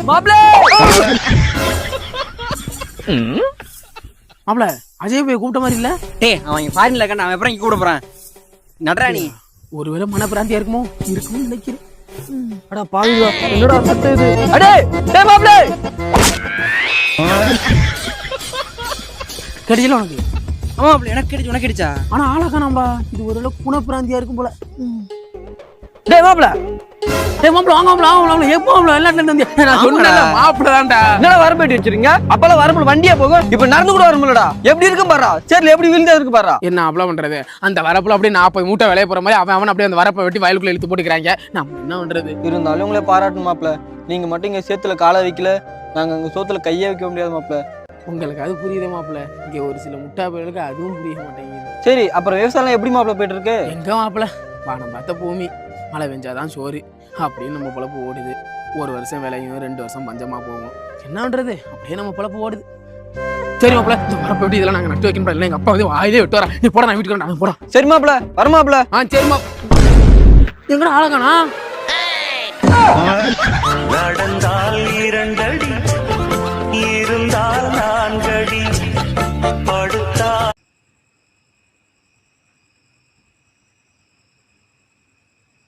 மாப்ள மாப்ள அஜய் போய் கூப்பிட்ட மாதிரி இல்ல. டேய் அவன் ஃபாரின்ல இருக்கான், அவன் எப்பறம் இங்க கூப்பிட போறான்? நடரா நீ. ஒருவேளை மனப்பிராந்தியா இருக்கும்னு நினைக்கிறேன். அடா பாவிடா, என்னடா சட்டை இது? அடே டேய் மாப்ள கடிச்சல உனக்கு? ஆமா மாப்ள, எனக்கு கிடைச்சு உனக்கு கிடைச்சா? ஆனா ஆளா காணாம்பா. இது ஒருவேளை குணப்பிராந்தியா இருக்கும் போல. டேய் மாப்ள வாங்க எப்போ எல்லாத்துல இருந்து நான் சொன்னேன்ல மாப்ள தான்டா. என்னடா வரப்பேட்டி வச்சிருக்கீங்க? அப்பெல்லாம் வரப்புல வண்டியா போகும், இப்ப நடந்து கூட வரமுலடா. எப்படி இருக்கு பாறா, சேர்ல எப்படி விழுந்தா இருக்கு பாறா. என்ன அப்பள பண்றது? அந்த வரப்புல அப்படியே 40 மூட்டை விளைய போற மாதிரி அவன் அப்படியே அந்த வரப்பை வெட்டி வயலுக்குள்ள இழுத்து போட்டுக்கிறாங்க. நம்ம என்ன பண்றது? இருந்தாலும் உங்களை பாராட்டணும் மாப்ள. நீங்க மட்டும் இங்க சேத்துல காலை வைக்கல, நாங்க அங்க சோத்துல கையே வைக்க முடியாது மாப்ள. உங்களுக்கு அது புரியுதே மாப்ள. இங்க ஒரு சில முட்டா பேருக்கு அதுவும் புரிய மாட்டேங்குது. சரி, அப்புறம் விவசாயம் எப்படி மாப்ள போயிட்டு இருக்கு? எங்க மாப்ள, வானம் பார்த்த பூமி, மழை பெஞ்சாதான் சோறு அப்படின்னு நம்ம பொழப்பு ஓடுது. ஒரு வருஷம் விளையும், 2 வருஷம் பஞ்சமா போகும். என்ன பண்றது? அப்படியே நம்ம பொழப்பு ஓடுது. சரி மாப்ள, இந்த வரப்ப வெட்டி இதெல்லாம் நாங்க நட்டு வைக்கணும். இல்லை எங்க அப்பா வந்து வாயிலே விட்டு வரேன். நீ போட, நான் வீட்டுக்கு நாங்க போறோம். சரி மாப்ள, வர மாப்ள. சரி மாப்ள. எங்கடா ஆளக்கானா?